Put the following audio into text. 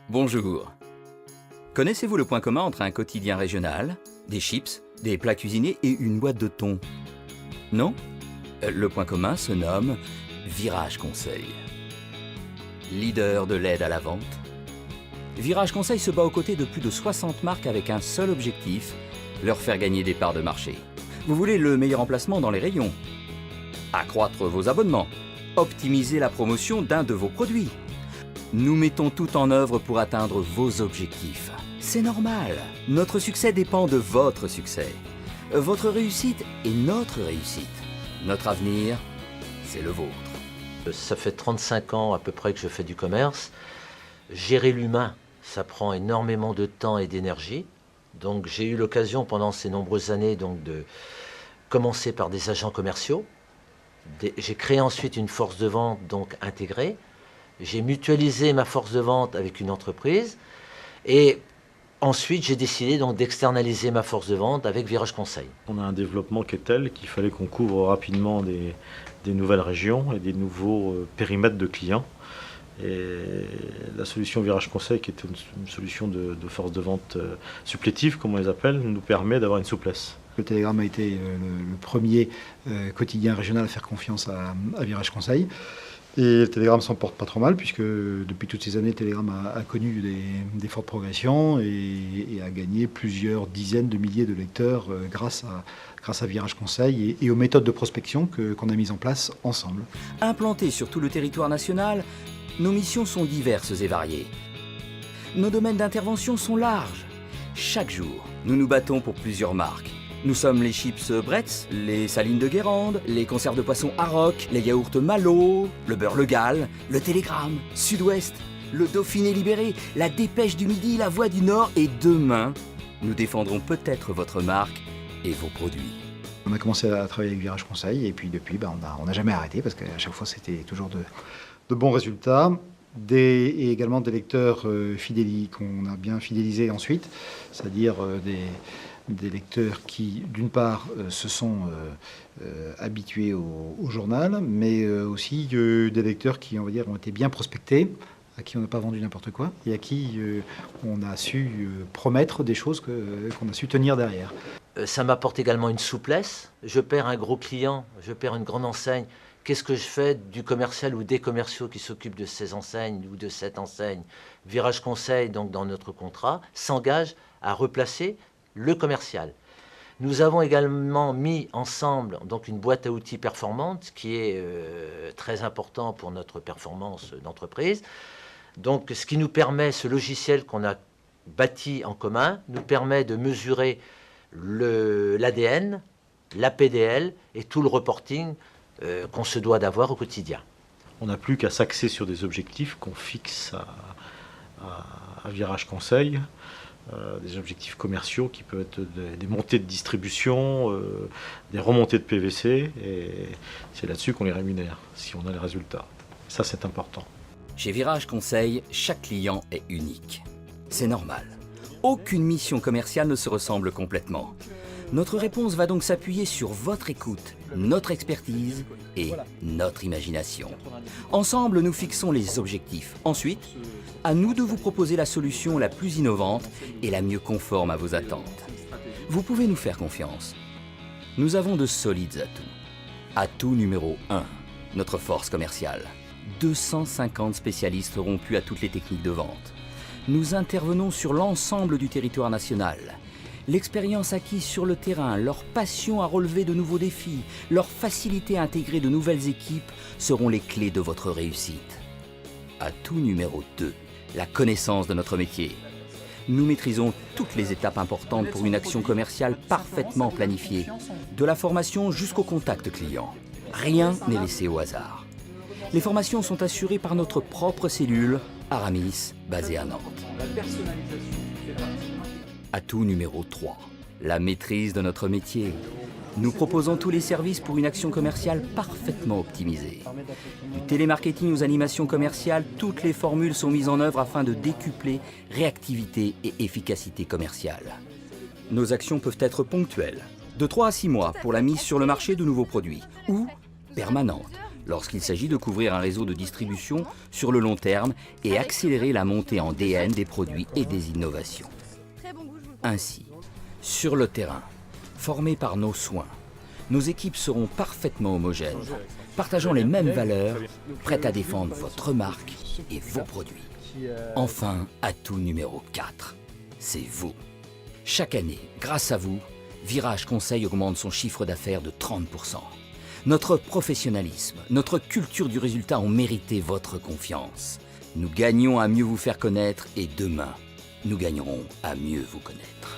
Bonjour. Connaissez-vous le point commun entre un quotidien régional, des chips, des plats cuisinés et une boîte de thon? Non? Le point commun se nomme Virage Conseil. Leader de l'aide à la vente, Virage Conseil se bat aux côtés de plus de 60 marques avec un seul objectif, leur faire gagner des parts de marché. Vous voulez le meilleur emplacement dans les rayons? Accroître vos abonnements, optimiser la promotion d'un de vos produits. Nous mettons tout en œuvre pour atteindre vos objectifs. C'est normal. Notre succès dépend de votre succès. Votre réussite est notre réussite. Notre avenir, c'est le vôtre. Ça fait 35 ans à peu près que je fais du commerce. Gérer l'humain, ça prend énormément de temps et d'énergie. Donc j'ai eu l'occasion pendant ces nombreuses années de commencer par des agents commerciaux. J'ai créé ensuite une force de vente donc intégrée. J'ai mutualisé ma force de vente avec une entreprise. Et ensuite, j'ai décidé donc d'externaliser ma force de vente avec Virage Conseil. On a un développement qui est tel qu'il fallait qu'on couvre rapidement des nouvelles régions et des nouveaux périmètres de clients. Et la solution Virage Conseil, qui est une solution de force de vente supplétive, comme on les appelle, nous permet d'avoir une souplesse. Le Télégramme a été le premier quotidien régional à faire confiance à Virage Conseil. Et le Télégramme s'en porte pas trop mal, puisque depuis toutes ces années, le Télégramme a connu des fortes progressions et a gagné plusieurs dizaines de milliers de lecteurs grâce à Virage Conseil et aux méthodes de prospection qu'on a mises en place ensemble. Implantés sur tout le territoire national, nos missions sont diverses et variées. Nos domaines d'intervention sont larges. Chaque jour, nous nous battons pour plusieurs marques. Nous sommes les chips Bretz, les salines de Guérande, les conserves de poisson Aroc, les yaourts Malo, le beurre Le Gall, le Télégramme, Sud-Ouest, le Dauphiné Libéré, la Dépêche du Midi, la Voix du Nord et demain, nous défendrons peut-être votre marque et vos produits. On a commencé à travailler avec Virage Conseil et puis depuis, on n'a jamais arrêté parce qu'à chaque fois c'était toujours de bons résultats. Et également des lecteurs qu'on a bien fidélisés ensuite, c'est-à-dire des lecteurs qui, d'une part, se sont habitués au journal, mais aussi des lecteurs qui, on va dire, ont été bien prospectés, à qui on n'a pas vendu n'importe quoi, et à qui on a su promettre des choses qu'on a su tenir derrière. Ça m'apporte également une souplesse. Je perds un gros client, je perds une grande enseigne. Qu'est-ce que je fais du commercial ou des commerciaux qui s'occupent de ces enseignes ou de cette enseigne? Virage Conseil, donc dans notre contrat, s'engage à replacer le commercial. Nous avons également mis ensemble donc une boîte à outils performante qui est très important pour notre performance d'entreprise. Donc ce qui nous permet, ce logiciel qu'on a bâti en commun, nous permet de mesurer l'ADN, la PDL et tout le reporting qu'on se doit d'avoir au quotidien. On n'a plus qu'à s'axer sur des objectifs qu'on fixe à Virage Conseil, des objectifs commerciaux qui peuvent être des montées de distribution, des remontées de PVC, et c'est là-dessus qu'on les rémunère, si on a les résultats. Ça, c'est important. Chez Virage Conseil, chaque client est unique. C'est normal. Aucune mission commerciale ne se ressemble complètement. Notre réponse va donc s'appuyer sur votre écoute, notre expertise et notre imagination. Ensemble, nous fixons les objectifs. Ensuite, à nous de vous proposer la solution la plus innovante et la mieux conforme à vos attentes. Vous pouvez nous faire confiance. Nous avons de solides atouts. Atout numéro 1, notre force commerciale. 250 spécialistes rompus à toutes les techniques de vente. Nous intervenons sur l'ensemble du territoire national. L'expérience acquise sur le terrain, leur passion à relever de nouveaux défis, leur facilité à intégrer de nouvelles équipes seront les clés de votre réussite. Atout numéro 2, la connaissance de notre métier. Nous maîtrisons toutes les étapes importantes pour une action commerciale parfaitement planifiée, de la formation jusqu'au contact client. Rien n'est laissé au hasard. Les formations sont assurées par notre propre cellule, Aramis, basée à Nantes. Atout numéro 3, la maîtrise de notre métier. Nous proposons tous les services pour une action commerciale parfaitement optimisée. Du télémarketing aux animations commerciales, toutes les formules sont mises en œuvre afin de décupler réactivité et efficacité commerciale. Nos actions peuvent être ponctuelles, de 3 à 6 mois pour la mise sur le marché de nouveaux produits, ou permanentes, lorsqu'il s'agit de couvrir un réseau de distribution sur le long terme et accélérer la montée en DN des produits et des innovations. Ainsi, sur le terrain, formés par nos soins, nos équipes seront parfaitement homogènes, partageant les mêmes valeurs, prêtes à défendre votre marque et vos produits. Enfin, atout numéro 4, c'est vous. Chaque année, grâce à vous, Virage Conseil augmente son chiffre d'affaires de 30%. Notre professionnalisme, notre culture du résultat ont mérité votre confiance. Nous gagnons à mieux vous faire connaître et demain, nous gagnerons à mieux vous connaître.